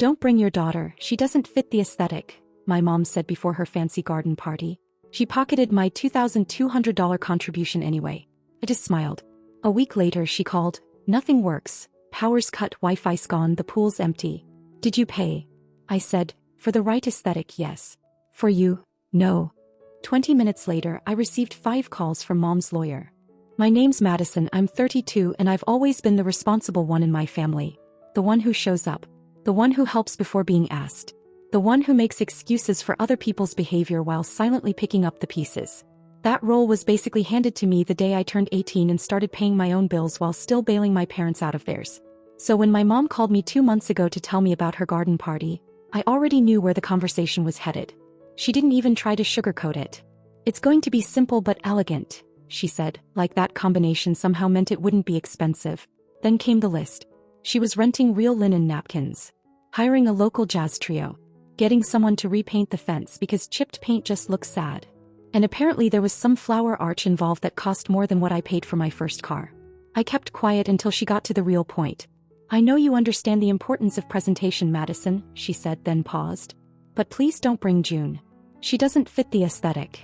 Don't bring your daughter, she doesn't fit the aesthetic, my mom said before her fancy garden party. She pocketed my $2,200 contribution anyway. I just smiled. A week later she called. Nothing works. Power's cut, Wi-Fi's gone, the pool's empty. Did you pay? I said, for the right aesthetic, yes. For you, no. 20 minutes later, I received 5 calls from mom's lawyer. My name's Madison, I'm 32 and I've always been the responsible one in my family. The one who shows up. The one who helps before being asked. The one who makes excuses for other people's behavior while silently picking up the pieces. That role was basically handed to me the day I turned 18 and started paying my own bills while still bailing my parents out of theirs. So when my mom called me 2 months ago to tell me about her garden party, I already knew where the conversation was headed. She didn't even try to sugarcoat it. It's going to be simple but elegant, she said, like that combination somehow meant it wouldn't be expensive. Then came the list. She was renting real linen napkins, hiring a local jazz trio, getting someone to repaint the fence because chipped paint just looks sad. And apparently there was some flower arch involved that cost more than what I paid for my first car. I kept quiet until she got to the real point. I know you understand the importance of presentation, Madison, she said, then paused. But please don't bring June. She doesn't fit the aesthetic.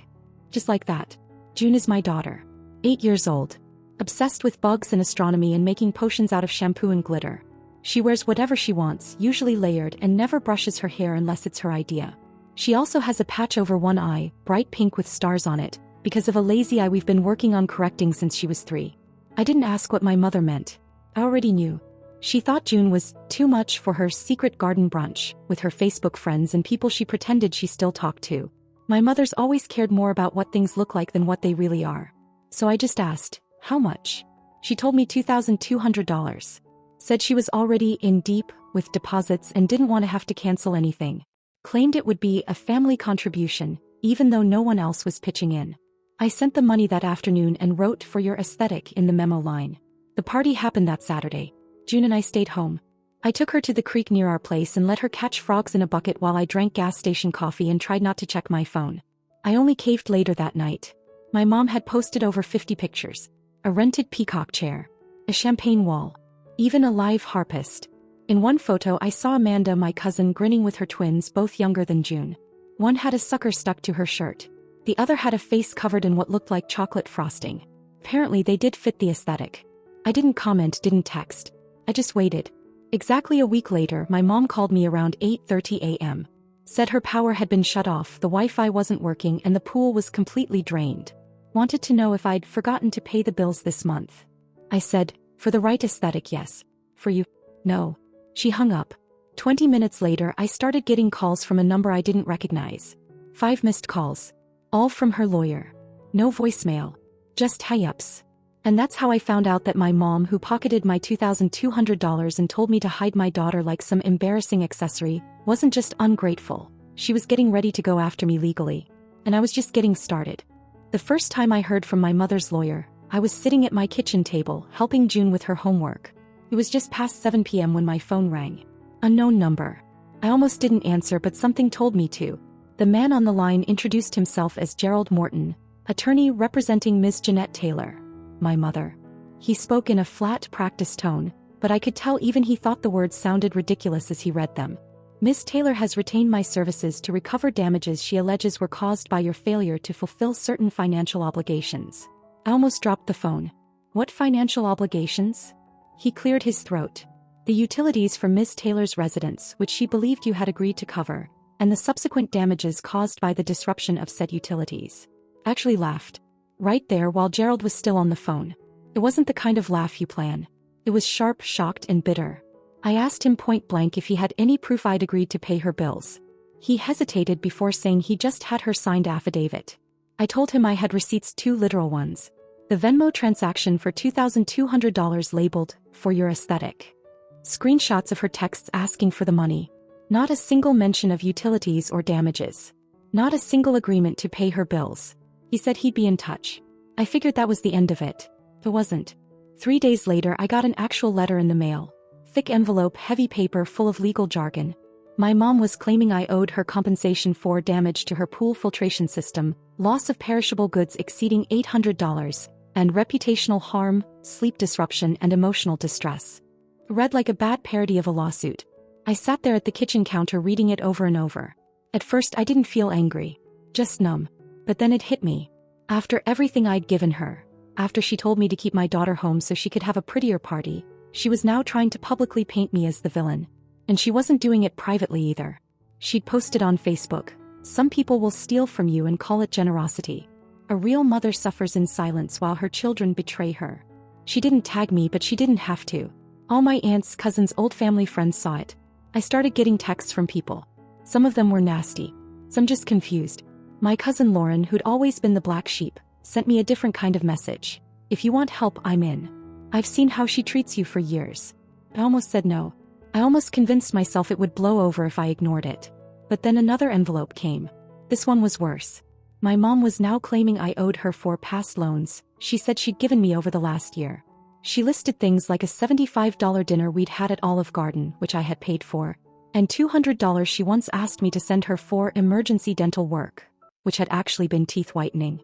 Just like that. June is my daughter. 8 years old. Obsessed with bugs and astronomy and making potions out of shampoo and glitter. She wears whatever she wants, usually layered, and never brushes her hair unless it's her idea. She also has a patch over one eye, bright pink with stars on it, because of a lazy eye we've been working on correcting since she was 3. I didn't ask what my mother meant. I already knew. She thought June was too much for her secret garden brunch, with her Facebook friends and people she pretended she still talked to. My mother's always cared more about what things look like than what they really are. So I just asked, how much? She told me $2,200. Said she was already in deep with deposits and didn't want to have to cancel anything. Claimed it would be a family contribution, even though no one else was pitching in. I sent the money that afternoon and wrote for your aesthetic in the memo line. The party happened that Saturday. June and I stayed home. I took her to the creek near our place and let her catch frogs in a bucket while I drank gas station coffee and tried not to check my phone. I only caved later that night. My mom had posted over 50 pictures. A rented peacock chair. A champagne wall. Even a live harpist. In one photo I saw Amanda, my cousin, grinning with her twins, both younger than June. One had a sucker stuck to her shirt. The other had a face covered in what looked like chocolate frosting. Apparently they did fit the aesthetic. I didn't comment, didn't text. I just waited. Exactly a week later, my mom called me around 8:30 a.m. Said her power had been shut off, the Wi-Fi wasn't working, and the pool was completely drained. Wanted to know if I'd forgotten to pay the bills this month. I said, for the right aesthetic, yes. For you, no. She hung up. 20 minutes later, I started getting calls from a number I didn't recognize. 5 missed calls. All from her lawyer. No voicemail. Just hang-ups. And that's how I found out that my mom, who pocketed my $2,200 and told me to hide my daughter like some embarrassing accessory, wasn't just ungrateful. She was getting ready to go after me legally. And I was just getting started. The first time I heard from my mother's lawyer, I was sitting at my kitchen table, helping June with her homework. It was just past 7 p.m. when my phone rang. Unknown number. I almost didn't answer, but something told me to. The man on the line introduced himself as Gerald Morton, attorney representing Ms. Jeanette Taylor, my mother. He spoke in a flat, practiced tone, but I could tell even he thought the words sounded ridiculous as he read them. Ms. Taylor has retained my services to recover damages she alleges were caused by your failure to fulfill certain financial obligations. I almost dropped the phone. What financial obligations? He cleared his throat. The utilities for Ms. Taylor's residence, which she believed you had agreed to cover, and the subsequent damages caused by the disruption of said utilities. Actually laughed. Right there while Gerald was still on the phone. It wasn't the kind of laugh you plan. It was sharp, shocked, and bitter. I asked him point blank if he had any proof I'd agreed to pay her bills. He hesitated before saying he just had her signed affidavit. I told him I had receipts, 2 literal ones. The Venmo transaction for $2,200 labeled, for your aesthetic. Screenshots of her texts asking for the money. Not a single mention of utilities or damages. Not a single agreement to pay her bills. He said he'd be in touch. I figured that was the end of it. It wasn't. 3 days later I got an actual letter in the mail. Thick envelope, heavy paper full of legal jargon. My mom was claiming I owed her compensation for damage to her pool filtration system, loss of perishable goods exceeding $800, and reputational harm, sleep disruption, and emotional distress. Read like a bad parody of a lawsuit. I sat there at the kitchen counter reading it over and over. At first I didn't feel angry, just numb. But then it hit me. After everything I'd given her, after she told me to keep my daughter home so she could have a prettier party, she was now trying to publicly paint me as the villain. And she wasn't doing it privately either. She'd posted on Facebook, "Some people will steal from you and call it generosity. A real mother suffers in silence while her children betray her." She didn't tag me, but she didn't have to. All my aunts, cousins, old family friends saw it. I started getting texts from people. Some of them were nasty, some just confused. My cousin Lauren, who'd always been the black sheep, sent me a different kind of message. "If you want help, I'm in. I've seen how she treats you for years." I almost said no. I almost convinced myself it would blow over if I ignored it. But then another envelope came. This one was worse. My mom was now claiming I owed her for past loans she said she'd given me over the last year. She listed things like a $75 dinner we'd had at Olive Garden, which I had paid for, and $200 she once asked me to send her for emergency dental work, which had actually been teeth whitening.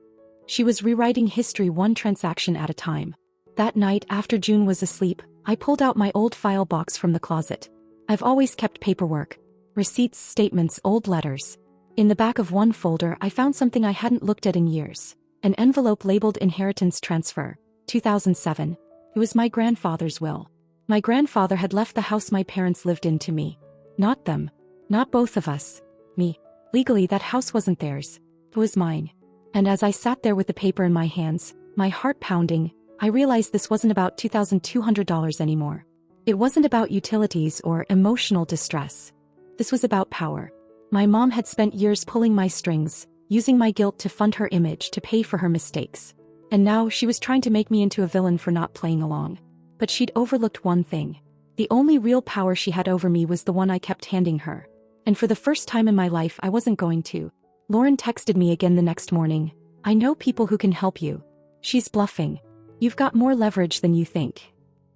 She was rewriting history one transaction at a time. That night, after June was asleep, I pulled out my old file box from the closet. I've always kept paperwork, receipts, statements, old letters. In the back of one folder, I found something I hadn't looked at in years. An envelope labeled Inheritance Transfer, 2007. It was my grandfather's will. My grandfather had left the house my parents lived in to me. Not them. Not both of us. Me. Legally, that house wasn't theirs. It was mine. And as I sat there with the paper in my hands, my heart pounding, I realized this wasn't about $2,200 anymore. It wasn't about utilities or emotional distress. This was about power. My mom had spent years pulling my strings, using my guilt to fund her image to pay for her mistakes. And now she was trying to make me into a villain for not playing along. But she'd overlooked one thing. The only real power she had over me was the one I kept handing her. And for the first time in my life, I wasn't going to. Lauren texted me again the next morning. "I know people who can help you." She's bluffing. "You've got more leverage than you think."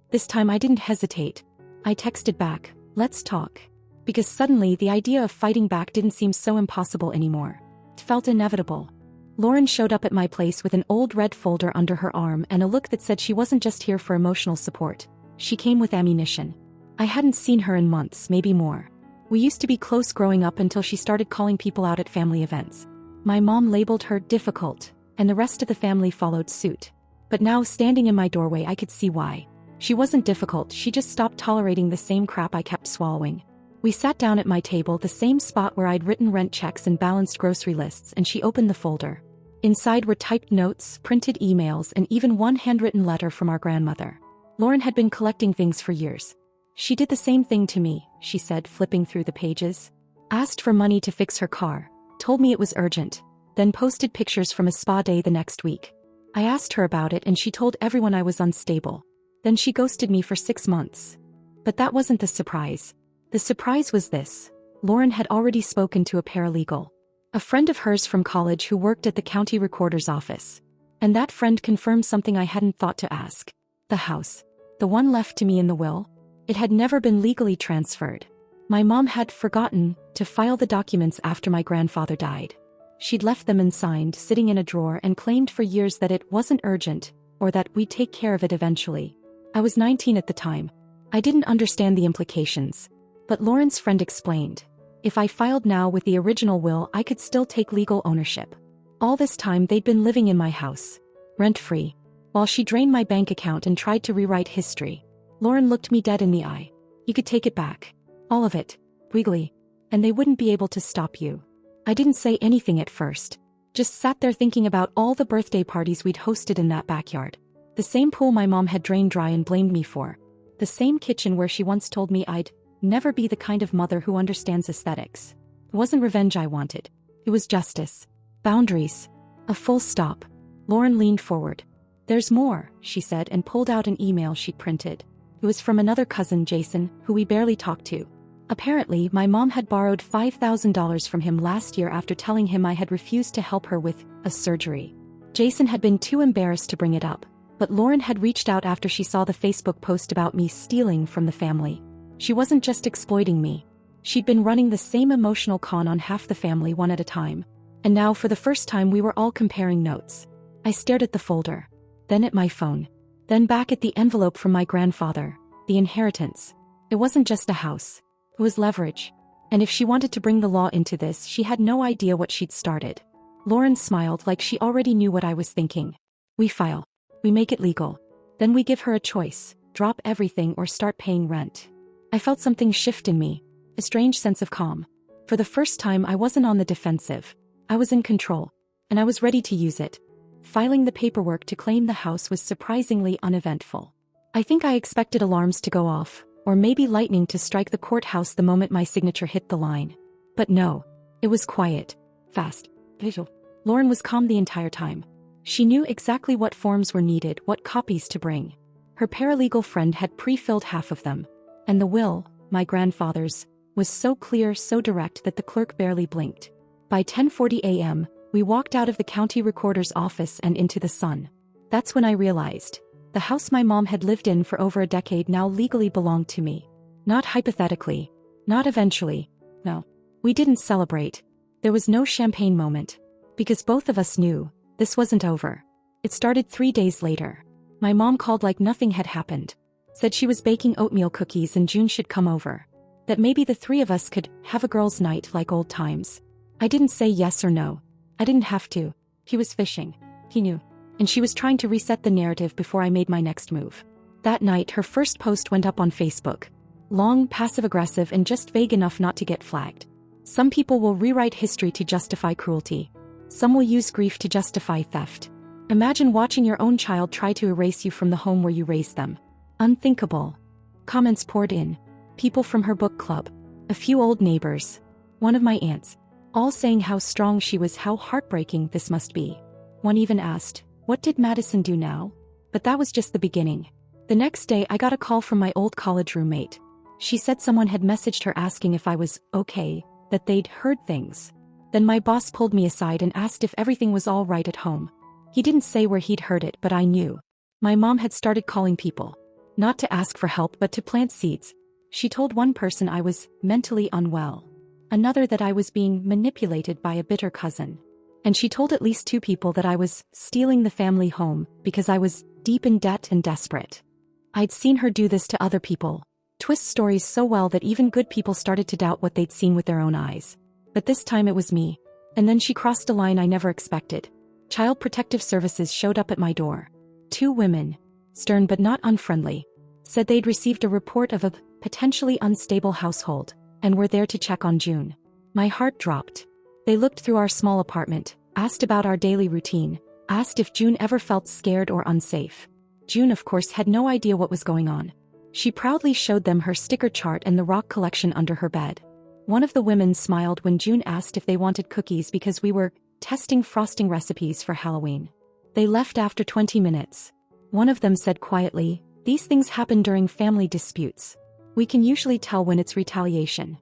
This time I didn't hesitate. I texted back, "Let's talk." Because suddenly the idea of fighting back didn't seem so impossible anymore. It felt inevitable. Lauren showed up at my place with an old red folder under her arm and a look that said she wasn't just here for emotional support. She came with ammunition. I hadn't seen her in months, maybe more. We used to be close growing up until she started calling people out at family events. My mom labeled her difficult, and the rest of the family followed suit. But now, standing in my doorway, I could see why. She wasn't difficult, she just stopped tolerating the same crap I kept swallowing. We sat down at my table, the same spot where I'd written rent checks and balanced grocery lists, and she opened the folder. Inside were typed notes, printed emails, and even one handwritten letter from our grandmother. Lauren had been collecting things for years. "She did the same thing to me," she said, flipping through the pages. "Asked for money to fix her car, told me it was urgent, then posted pictures from a spa day the next week. I asked her about it and she told everyone I was unstable. Then she ghosted me for 6 months. But that wasn't the surprise. The surprise was this. Lauren had already spoken to a paralegal. A friend of hers from college who worked at the county recorder's office. And that friend confirmed something I hadn't thought to ask. The house. The one left to me in the will. It had never been legally transferred. My mom had forgotten to file the documents after my grandfather died. She'd left them unsigned, sitting in a drawer, and claimed for years that it wasn't urgent, or that we'd take care of it eventually. I was 19 at the time. I didn't understand the implications. But Lauren's friend explained. If I filed now with the original will, I could still take legal ownership. All this time they'd been living in my house, rent-free. While she drained my bank account and tried to rewrite history, Lauren looked me dead in the eye. "You could take it back. All of it. Legally. And they wouldn't be able to stop you." I didn't say anything at first. Just sat there thinking about all the birthday parties we'd hosted in that backyard. The same pool my mom had drained dry and blamed me for. The same kitchen where she once told me I'd never be the kind of mother who understands aesthetics. It wasn't revenge I wanted. It was justice. Boundaries. A full stop. Lauren leaned forward. "There's more," she said, and pulled out an email she'd printed. It was from another cousin, Jason, who we barely talked to. Apparently, my mom had borrowed $5,000 from him last year after telling him I had refused to help her with a surgery. Jason had been too embarrassed to bring it up, but Lauren had reached out after she saw the Facebook post about me stealing from the family. She wasn't just exploiting me. She'd been running the same emotional con on half the family one at a time. And now, for the first time, we were all comparing notes. I stared at the folder, then at my phone, then back at the envelope from my grandfather, the inheritance. It wasn't just a house. It was leverage. And if she wanted to bring the law into this, she had no idea what she'd started. Lauren smiled like she already knew what I was thinking. We file. We make it legal. Then we give her a choice, drop everything or start paying rent. I felt something shift in me, a strange sense of calm. For the first time I wasn't on the defensive. I was in control. And I was ready to use it. Filing the paperwork to claim the house was surprisingly uneventful. I think I expected alarms to go off, or maybe lightning to strike the courthouse the moment my signature hit the line. But no. It was quiet. Fast. Visual. Lauren was calm the entire time. She knew exactly what forms were needed, what copies to bring. Her paralegal friend had pre-filled half of them. And the will, my grandfather's, was so clear, so direct that the clerk barely blinked. By 10:40 a.m., we walked out of the county recorder's office and into the sun. That's when I realized. The house my mom had lived in for over a decade now legally belonged to me. Not hypothetically. Not eventually. No. We didn't celebrate. There was no champagne moment. Because both of us knew, this wasn't over. It started 3 days later. My mom called like nothing had happened. Said she was baking oatmeal cookies and June should come over. That maybe the three of us could have a girls' night like old times. I didn't say yes or no. I didn't have to. He was fishing. He knew. And she was trying to reset the narrative before I made my next move. That night her first post went up on Facebook. Long, passive-aggressive and just vague enough not to get flagged. Some people will rewrite history to justify cruelty. Some will use grief to justify theft. Imagine watching your own child try to erase you from the home where you raised them. Unthinkable. Comments poured in. People from her book club. A few old neighbors. One of my aunts. All saying how strong she was, how heartbreaking this must be. One even asked, what did Madison do now? But that was just the beginning. The next day I got a call from my old college roommate. She said someone had messaged her asking if I was okay, that they'd heard things. Then my boss pulled me aside and asked if everything was all right at home. He didn't say where he'd heard it, but I knew. My mom had started calling people. Not to ask for help but to plant seeds. She told one person I was mentally unwell. Another that I was being manipulated by a bitter cousin. And she told at least 2 people that I was stealing the family home because I was deep in debt and desperate. I'd seen her do this to other people. Twist stories so well that even good people started to doubt what they'd seen with their own eyes. But this time it was me. And then she crossed a line I never expected. Child Protective Services showed up at my door. 2 women, stern but not unfriendly, said they'd received a report of a potentially unstable household and were there to check on June. My heart dropped. They looked through our small apartment, asked about our daily routine, asked if June ever felt scared or unsafe. June, of course, had no idea what was going on. She proudly showed them her sticker chart and the rock collection under her bed. One of the women smiled when June asked if they wanted cookies because we were testing frosting recipes for Halloween. They left after 20 minutes. One of them said quietly, "These things happen during family disputes. We can usually tell when it's retaliation."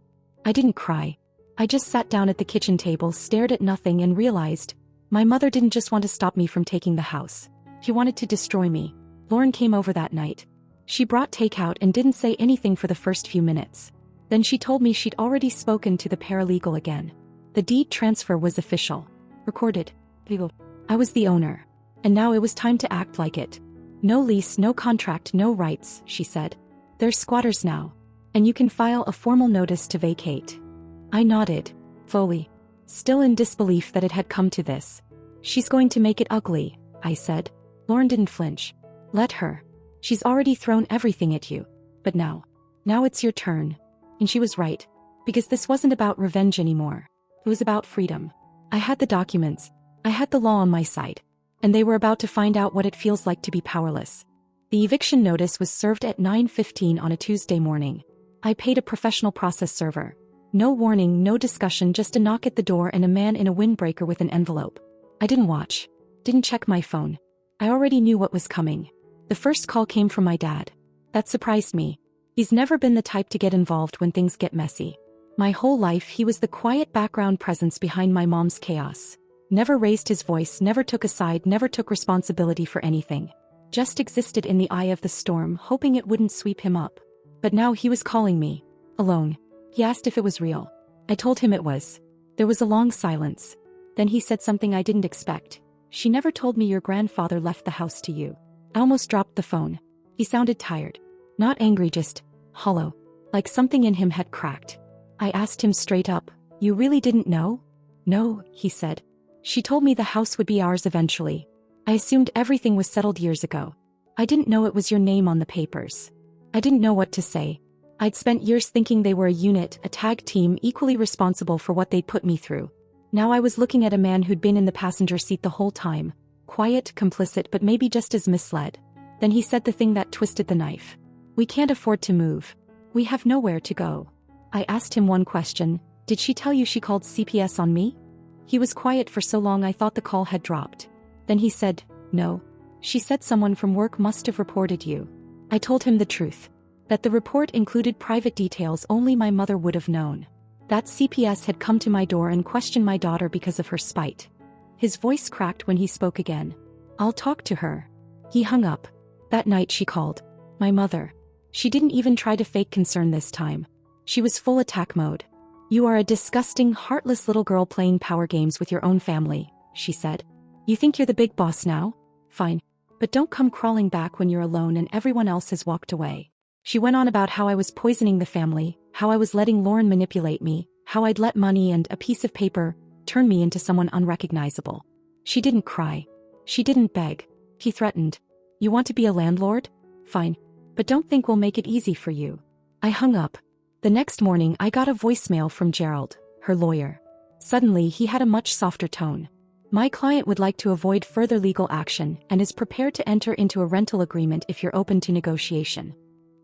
I didn't cry. I just sat down at the kitchen table, stared at nothing and realized, my mother didn't just want to stop me from taking the house. She wanted to destroy me. Lauren came over that night. She brought takeout and didn't say anything for the first few minutes. Then she told me she'd already spoken to the paralegal again. The deed transfer was official. Recorded. Legal. I was the owner. And now it was time to act like it. No lease, no contract, no rights, she said. They're squatters now. And you can file a formal notice to vacate. I nodded. Fully. Still in disbelief that it had come to this. She's going to make it ugly, I said. Lauren didn't flinch. Let her. She's already thrown everything at you. But now it's your turn. And she was right. Because this wasn't about revenge anymore. It was about freedom. I had the documents. I had the law on my side. And they were about to find out what it feels like to be powerless. The eviction notice was served at 9:15 on a Tuesday morning. I paid a professional process server. No warning, no discussion, just a knock at the door and a man in a windbreaker with an envelope. I didn't watch. Didn't check my phone. I already knew what was coming. The first call came from my dad. That surprised me. He's never been the type to get involved when things get messy. My whole life he was the quiet background presence behind my mom's chaos. Never raised his voice, never took a side, never took responsibility for anything. Just existed in the eye of the storm, hoping it wouldn't sweep him up. But now he was calling me. Alone. He asked if it was real. I told him it was. There was a long silence. Then he said something I didn't expect. She never told me your grandfather left the house to you. I almost dropped the phone. He sounded tired. Not angry, just hollow. like something in him had cracked. I asked him straight up, "You really didn't know?" "No," he said. "She told me the house would be ours eventually. I assumed everything was settled years ago. I didn't know it was your name on the papers." I didn't know what to say. I'd spent years thinking they were a unit, a tag team, equally responsible for what they'd put me through. Now I was looking at a man who'd been in the passenger seat the whole time, quiet, complicit, but maybe just as misled. Then he said the thing that twisted the knife. "We can't afford to move. We have nowhere to go." I asked him one question: "Did she tell you she called CPS on me?" He was quiet for so long I thought the call had dropped. Then he said, "No. She said someone from work must have reported you." I told him the truth. That the report included private details only my mother would have known. That CPS had come to my door and questioned my daughter because of her spite. His voice cracked when he spoke again. "I'll talk to her." He hung up. That night she called. My mother. She didn't even try to fake concern this time. She was full attack mode. "You are a disgusting, heartless little girl playing power games with your own family," she said. "You think you're the big boss now? Fine. But don't come crawling back when you're alone and everyone else has walked away." She went on about how I was poisoning the family, how I was letting Lauren manipulate me, how I'd let money and a piece of paper turn me into someone unrecognizable. She didn't cry. She didn't beg. He threatened. "You want to be a landlord? Fine. But don't think we'll make it easy for you." I hung up. The next morning I got a voicemail from Gerald, her lawyer. Suddenly he had a much softer tone. "My client would like to avoid further legal action and is prepared to enter into a rental agreement if you're open to negotiation."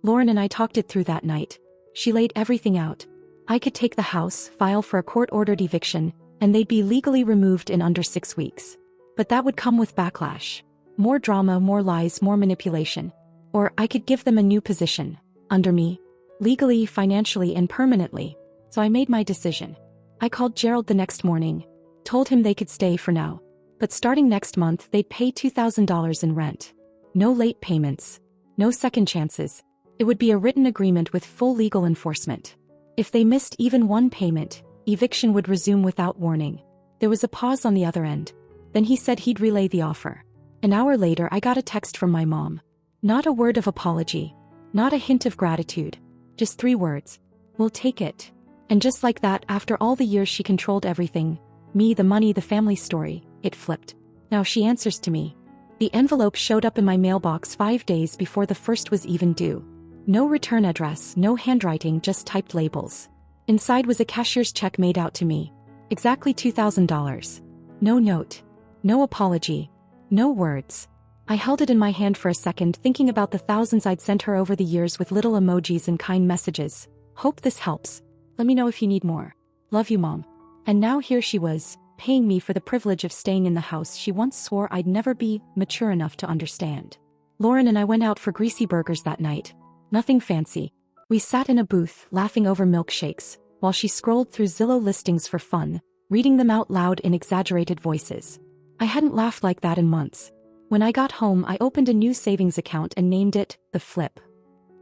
Lauren and I talked it through that night. She laid everything out. I could take the house, file for a court-ordered eviction, and they'd be legally removed in under 6 weeks. But that would come with backlash. More drama, more lies, more manipulation. Or I could give them a new position, under me, legally, financially, and permanently. So I made my decision. I called Gerald the next morning, told him they could stay for now. But starting next month they'd pay $2,000 in rent. No late payments. No second chances. It would be a written agreement with full legal enforcement. If they missed even one payment, eviction would resume without warning. There was a pause on the other end. Then he said he'd relay the offer. An hour later I got a text from my mom. Not a word of apology. Not a hint of gratitude. Just 3 words. "We'll take it." And just like that, after all the years she controlled everything, me, the money, the family story, it flipped. Now she answers to me. The envelope showed up in my mailbox 5 days before the first was even due. No return address, no handwriting, just typed labels. Inside was a cashier's check made out to me. Exactly $2,000. No note. No apology. No words. I held it in my hand for a second, thinking about the thousands I'd sent her over the years with little emojis and kind messages. "Hope this helps. Let me know if you need more. Love you, Mom." And now here she was, paying me for the privilege of staying in the house she once swore I'd never be mature enough to understand. Lauren and I went out for greasy burgers that night. Nothing fancy. We sat in a booth, laughing over milkshakes, while she scrolled through Zillow listings for fun, reading them out loud in exaggerated voices. I hadn't laughed like that in months. When I got home, I opened a new savings account and named it The Flip.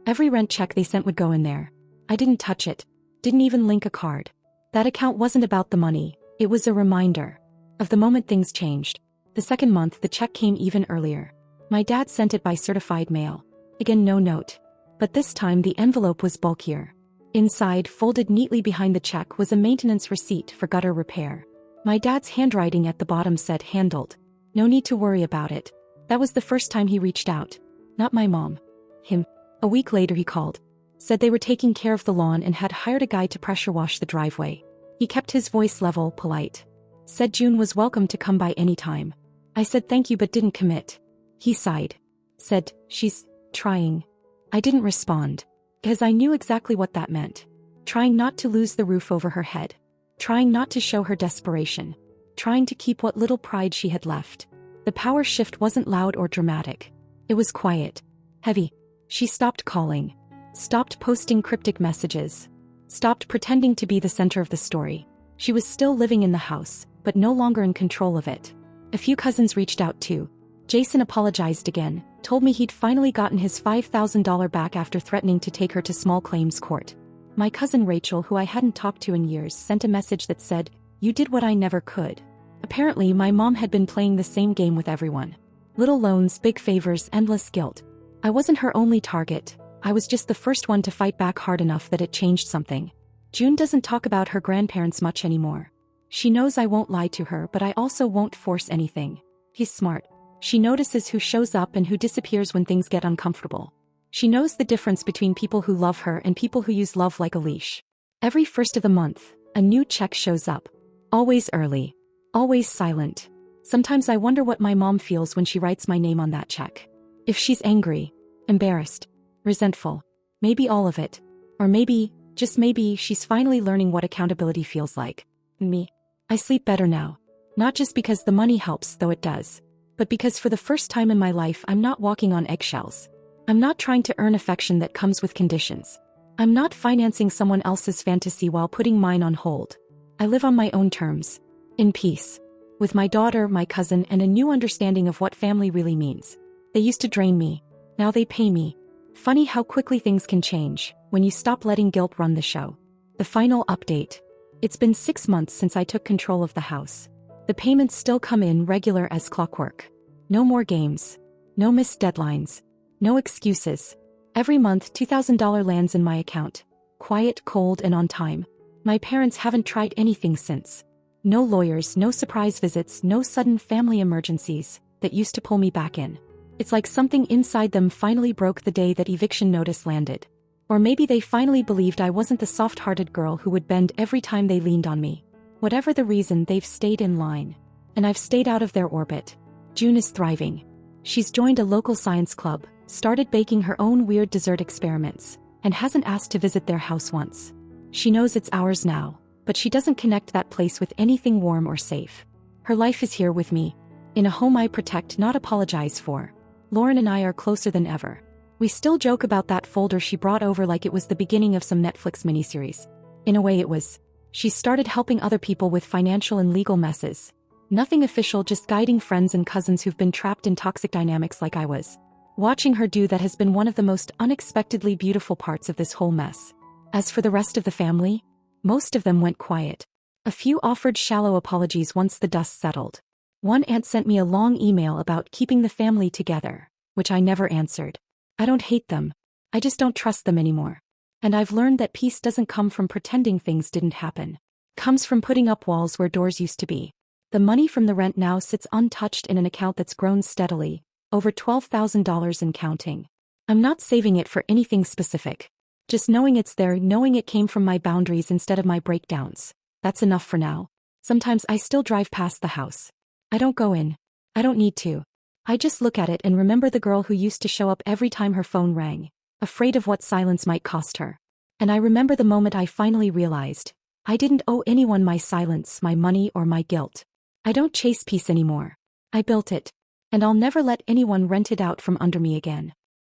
Every rent check they sent would go in there. I didn't touch it. Didn't even link a card. That account wasn't about the money. It was a reminder of the moment things changed. The second month, the check came even earlier. My dad sent it by certified mail. Again, no note. But this time the envelope was bulkier. Inside, folded neatly behind the check, was a maintenance receipt for gutter repair. My dad's handwriting at the bottom said, "Handled. No need to worry about it." That was the first time he reached out. Not my mom. Him. A week later he called. Said they were taking care of the lawn and had hired a guy to pressure wash the driveway. He kept his voice level, polite. Said June was welcome to come by any time. I said thank you but didn't commit. He sighed. Said, "She's trying." I didn't respond. Because I knew exactly what that meant. Trying not to lose the roof over her head. Trying not to show her desperation. Trying to keep what little pride she had left. The power shift wasn't loud or dramatic. It was quiet. Heavy. She stopped calling. Stopped posting cryptic messages. Stopped pretending to be the center of the story. She was still living in the house, but no longer in control of it. A few cousins reached out too. Jason apologized again, told me he'd finally gotten his $5,000 back after threatening to take her to small claims court. My cousin Rachel, who I hadn't talked to in years, sent a message that said, "You did what I never could." Apparently, my mom had been playing the same game with everyone. Little loans, big favors, endless guilt. I wasn't her only target. I was just the first one to fight back hard enough that it changed something. June doesn't talk about her grandparents much anymore. She knows I won't lie to her, but I also won't force anything. He's smart. She notices who shows up and who disappears when things get uncomfortable. She knows the difference between people who love her and people who use love like a leash. Every first of the month, a new check shows up. Always early. Always silent. Sometimes I wonder what my mom feels when she writes my name on that check. If she's angry, embarrassed, resentful, maybe all of it. Or maybe, just maybe, she's finally learning what accountability feels like. Me. I sleep better now. Not just because the money helps, though it does, but because for the first time in my life I'm not walking on eggshells. I'm not trying to earn affection that comes with conditions. I'm not financing someone else's fantasy while putting mine on hold. I live on my own terms. In peace. With my daughter, my cousin, and a new understanding of what family really means. They used to drain me. Now they pay me. Funny how quickly things can change when you stop letting guilt run the show. The final update. It's been 6 months since I took control of the house. The payments still come in regular as clockwork. No more games. No missed deadlines. No excuses. Every month $2,000 lands in my account. Quiet, cold, and on time. My parents haven't tried anything since. No lawyers, no surprise visits, no sudden family emergencies that used to pull me back in. It's like something inside them finally broke the day that eviction notice landed. Or maybe they finally believed I wasn't the soft-hearted girl who would bend every time they leaned on me. Whatever the reason, they've stayed in line. And I've stayed out of their orbit. June is thriving. She's joined a local science club, started baking her own weird dessert experiments, and hasn't asked to visit their house once. She knows it's ours now, but she doesn't connect that place with anything warm or safe. Her life is here with me, in a home I protect, not apologize for. Lauren and I are closer than ever. We still joke about that folder she brought over like it was the beginning of some Netflix miniseries. In a way it was. She started helping other people with financial and legal messes. Nothing official, just guiding friends and cousins who've been trapped in toxic dynamics like I was. Watching her do that has been one of the most unexpectedly beautiful parts of this whole mess. As for the rest of the family, most of them went quiet. A few offered shallow apologies once the dust settled. One aunt sent me a long email about keeping the family together, which I never answered. I don't hate them. I just don't trust them anymore. And I've learned that peace doesn't come from pretending things didn't happen. Comes from putting up walls where doors used to be. The money from the rent now sits untouched in an account that's grown steadily, over $12,000 and counting. I'm not saving it for anything specific. Just knowing it's there, knowing it came from my boundaries instead of my breakdowns. That's enough for now. Sometimes I still drive past the house. I don't go in. I don't need to. I just look at it and remember the girl who used to show up every time her phone rang, afraid of what silence might cost her. And I remember the moment I finally realized I didn't owe anyone my silence, my money, or my guilt. I don't chase peace anymore. I built it. And I'll never let anyone rent it out from under me again.